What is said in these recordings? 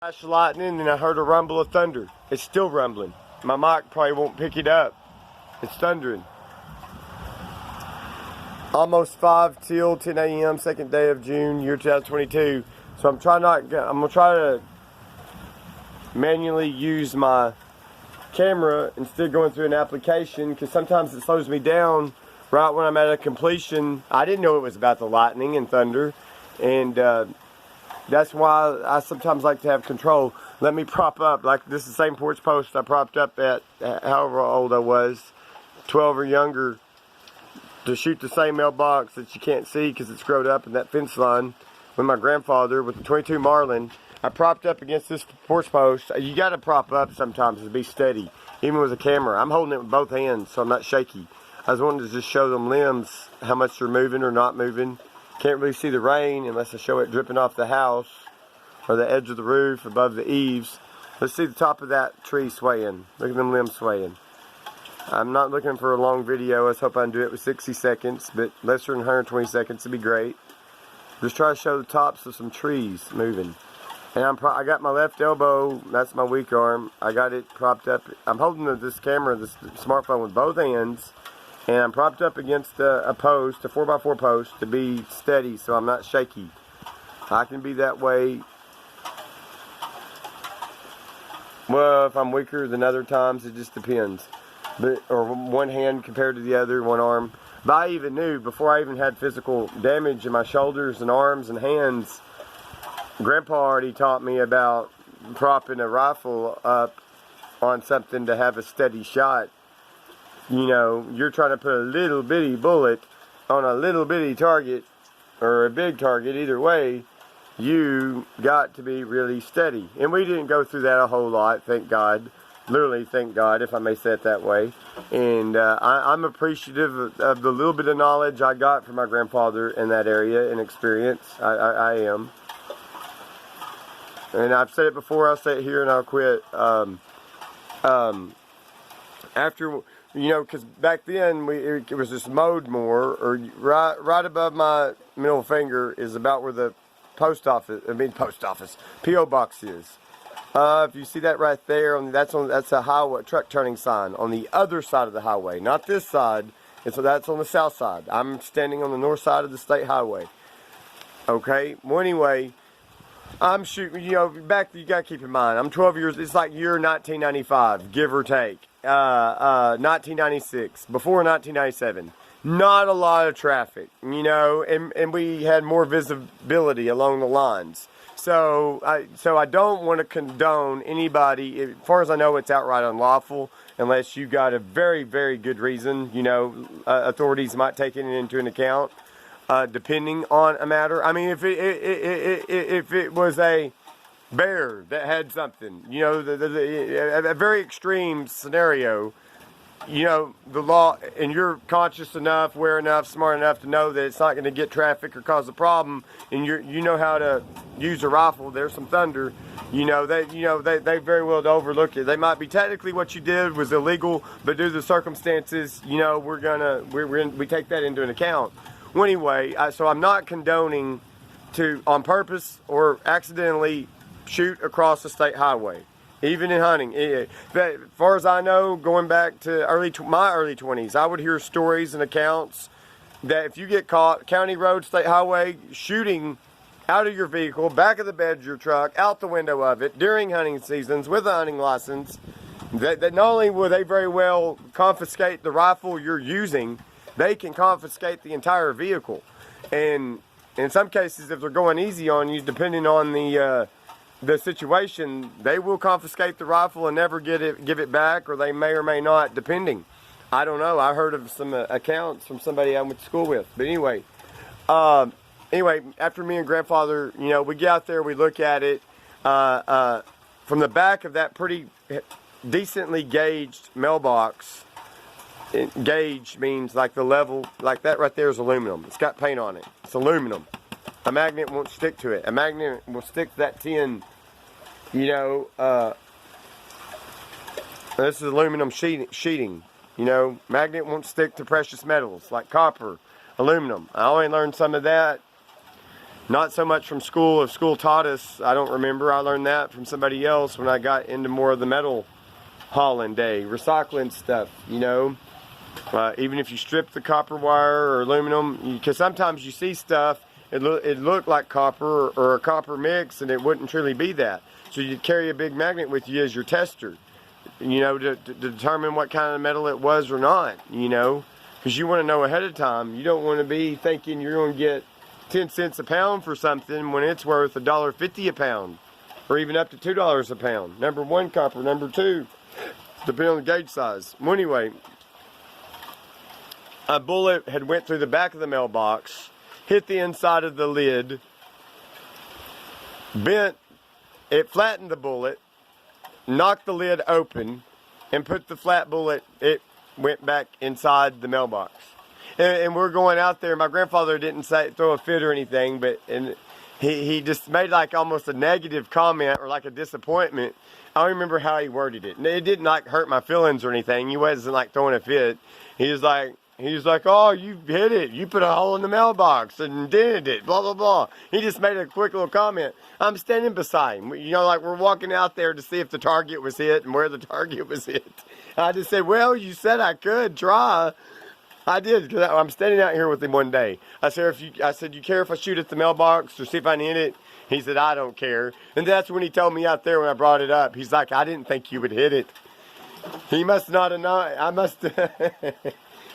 Flash of lightning and I heard a rumble of thunder. It's still rumbling. My mic probably won't pick it up. It's thundering. Almost 5 till 10 a.m. second day of June, year 2022. So I'm gonna try to manually use my camera instead of going through an application, because sometimes it slows me down right when I'm at a completion. I didn't know it was about the lightning and thunder, and that's why I sometimes like to have control. Let me prop up, like this is the same porch post I propped up at however old I was, 12 or younger, to shoot the same mailbox that you can't see because it's growed up in that fence line with my grandfather with the 22 Marlin. I propped up against this porch post. You got to prop up sometimes to be steady, even with a camera. I'm holding it with both hands so I'm not shaky. I was wanting to just show them limbs, how much they're moving or not moving. Can't really see the rain unless I show it dripping off the house or the edge of the roof above the eaves. Let's see the top of that tree swaying. Look at them limbs swaying. I'm not looking for a long video. I was hoping I'd do it with 60 seconds, but less than 120 seconds would be great. Just try to show the tops of some trees moving. And I got my left elbow, that's my weak arm. I got it propped up. I'm holding this camera, this smartphone, with both hands. And I'm propped up against a post, a 4x4 post, to be steady so I'm not shaky. I can be that way. Well, if I'm weaker than other times, it just depends. Or one hand compared to the other, one arm. But I even knew, before I even had physical damage in my shoulders and arms and hands, Grandpa already taught me about propping a rifle up on something to have a steady shot. You know, you're trying to put a little bitty bullet on a little bitty target, or a big target, either way, you got to be really steady. And we didn't go through that a whole lot, thank God. Literally, thank God, if I may say it that way. And I'm appreciative of the little bit of knowledge I got from my grandfather in that area and experience. I am. And I've said it before, I'll say it here, and I'll quit. After... You know, because back then it was just mowed more, or right above my middle finger is about where the post office, P.O. box is. If you see that right there, that's a highway truck turning sign on the other side of the highway, not this side. And so that's on the south side. I'm standing on the north side of the state highway. Okay. Well, anyway, I'm shooting. You know, you gotta keep in mind, I'm 12 years. It's like year 1995, give or take. 1996, before 1997, not a lot of traffic, you know, and we had more visibility along the lines. So I don't want to condone anybody. As far as I know, it's outright unlawful unless you got a very, very good reason. You know, authorities might take it into an account, depending on a matter. I mean, if it was a bear that had something, you know, a very extreme scenario, you know, the law, and you're conscious enough, aware enough, smart enough to know that it's not going to get traffic or cause a problem, and you know how to use a rifle. There's some thunder, you know, they very well overlook it. They might be technically what you did was illegal, but due to the circumstances, you know, we take that into an account. Well, anyway, so I'm not condoning to on purpose or accidentally shoot across the state highway, even in hunting. As far as I know, going back to my early 20s, I would hear stories and accounts that if you get caught, county road, state highway, shooting out of your vehicle, back of the bed of your truck, out the window of it, during hunting seasons, with a hunting license, that not only will they very well confiscate the rifle you're using, they can confiscate the entire vehicle. And in some cases, if they're going easy on you, depending on the situation, they will confiscate the rifle and never give it back, or they may or may not, depending. I don't know. I heard of some accounts from somebody I went to school with. But anyway, after me and grandfather, you know, we get out there, we look at it from the back of that pretty decently gauged mailbox. Gauge means like the level, like that right there is aluminum. It's got paint on it. It's aluminum. A magnet won't stick to it. A magnet will stick to that tin, you know, this is aluminum sheeting, you know. Magnet won't stick to precious metals like copper, aluminum. I only learned some of that Not so much from school. If school taught us, I don't remember. I learned that from somebody else when I got into more of the metal hauling day, recycling stuff, you know. Even if you strip the copper wire or aluminum, because sometimes you see stuff, it looked like copper or a copper mix, and it wouldn't truly be that. So you'd carry a big magnet with you as your tester, you know, to determine what kind of metal it was or not, you know, because you want to know ahead of time. You don't want to be thinking you're going to get 10 cents a pound for something when it's worth $1.50 a pound, or even up to $2 a pound. Number one copper, number two, depending on the gauge size. Well, anyway, a bullet had went through the back of the mailbox, hit the inside of the lid, bent, it flattened the bullet, knocked the lid open, and put the flat bullet, it went back inside the mailbox. And we're going out there. My grandfather didn't throw a fit or anything, but he just made like almost a negative comment or like a disappointment. I don't remember how he worded it. It didn't like hurt my feelings or anything. He wasn't like throwing a fit. He was like, oh, you hit it. You put a hole in the mailbox and dented it, blah, blah, blah. He just made a quick little comment. I'm standing beside him. You know, like we're walking out there to see if the target was hit and where the target was hit. I just said, well, you said I could try. I did, because I'm standing out here with him one day. I said, you care if I shoot at the mailbox or see if I can hit it? He said, I don't care. And that's when he told me out there when I brought it up. He's like, I didn't think you would hit it. He must not have known.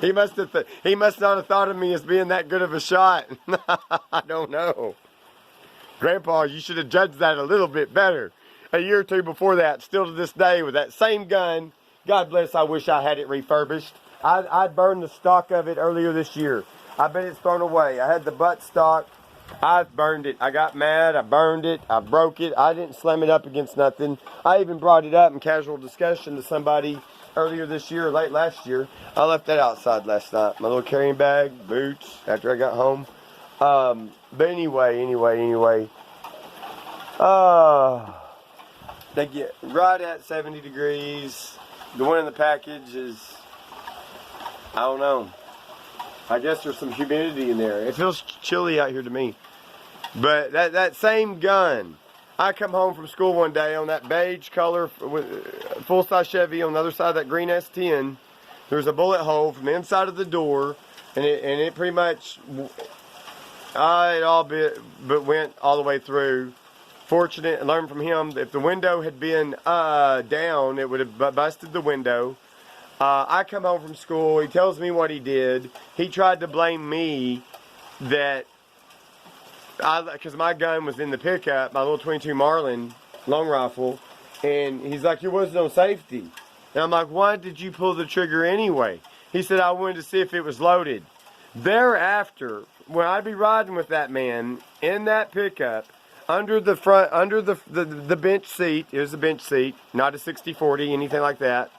He must not have thought of me as being that good of a shot. I don't know. Grandpa, you should have judged that a little bit better. A year or two before that, still to this day, with that same gun. God bless, I wish I had it refurbished. I burned the stock of it earlier this year. I bet it's thrown away. I had the butt stock. I burned it. I got mad. I burned it. I broke it. I didn't slam it up against nothing. I even brought it up in casual discussion to somebody earlier this year or late last year. I left that outside last night. My little carrying bag, boots, after I got home. But anyway. They get right at 70 degrees. The one in the package is, I don't know. I guess there's some humidity in there. It feels chilly out here to me. But that same gun, I come home from school one day on that beige color full-size Chevy on the other side of that green S10. There was a bullet hole from the inside of the door, and it pretty much, but went all the way through. Fortunate, and learned from him, if the window had been down, it would have busted the window. I come home from school, he tells me what he did. He tried to blame me that, because my gun was in the pickup, my little 22 Marlin long rifle, and he's like, there was no safety. And I'm like, why did you pull the trigger anyway? He said, I wanted to see if it was loaded. Thereafter, when I'd be riding with that man in that pickup, under the bench seat, here's the bench seat, not a 60-40, anything like that.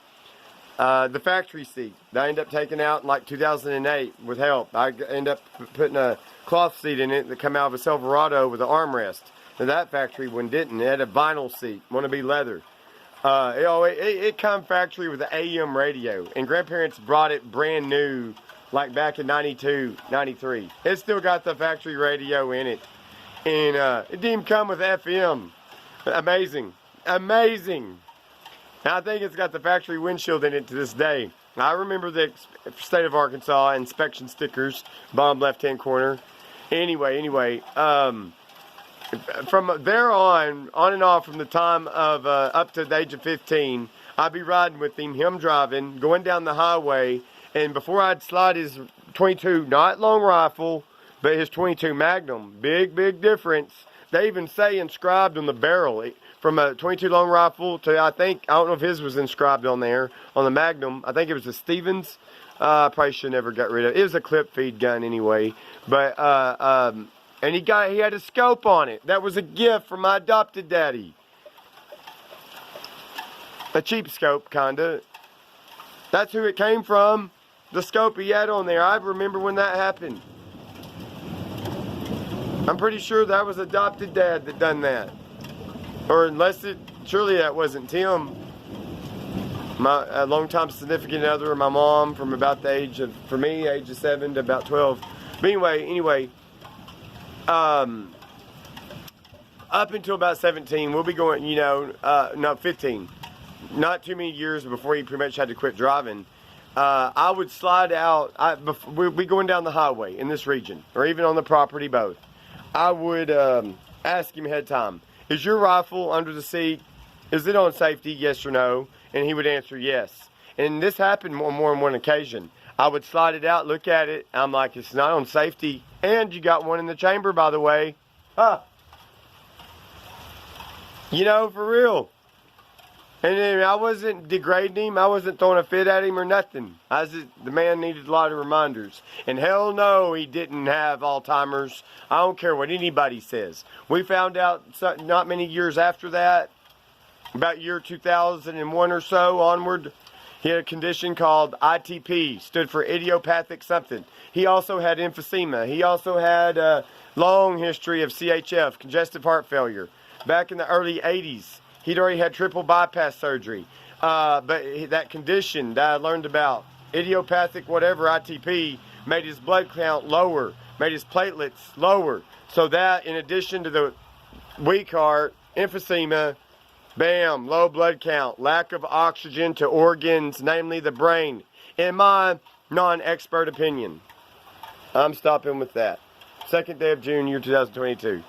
The factory seat that I ended up taking out in like 2008 with help. I ended up putting a cloth seat in it that come out of a Silverado with an armrest. And that factory one didn't. It had a vinyl seat, want to be leather. It come factory with an AM radio, and grandparents brought it brand new, like back in 92, 93. It still got the factory radio in it. And it didn't even come with FM. Amazing. Amazing. And I think it's got the factory windshield in it to this day. I remember the state of Arkansas inspection stickers, bottom left-hand corner. Anyway, from there on and off from the time of up to the age of 15, I'd be riding with him driving, going down the highway, and before I'd slide his 22, not long rifle, but his 22 Magnum, big difference. They even say inscribed on the barrel, from a 22 long rifle to, I don't know if his was inscribed on there, on the Magnum. I think it was a Stevens. I probably should never got rid of it. It was a clip feed gun anyway. But, and he had a scope on it. That was a gift from my adopted daddy. A cheap scope, kinda. That's who it came from. The scope he had on there. I remember when that happened. I'm pretty sure that was adopted dad that done that. Or surely that wasn't Tim. My longtime significant other, my mom, from about the age of 7 to about 12. But anyway, up until about 17, we'll be going, no, 15. Not too many years before he pretty much had to quit driving. I would slide out, we going down the highway in this region, or even on the property, both. I would ask him ahead of time, is your rifle under the seat? Is it on safety, yes or no? And he would answer yes. And this happened more than one occasion. I would slide it out, look at it. I'm like, it's not on safety. And you got one in the chamber, by the way. Huh. For real. And then I wasn't degrading him. I wasn't throwing a fit at him or nothing. The man needed a lot of reminders. And hell no, he didn't have Alzheimer's. I don't care what anybody says. We found out not many years after that, about year 2001 or so onward, he had a condition called ITP, stood for idiopathic something. He also had emphysema. He also had a long history of CHF, congestive heart failure. Back in the early 80s, he'd already had triple bypass surgery. But that condition that I learned about, idiopathic whatever ITP, made his blood count lower, made his platelets lower. So that, in addition to the weak heart, emphysema, bam, low blood count, lack of oxygen to organs, namely the brain. In my non-expert opinion. I'm stopping with that. 2nd day of June, year 2022.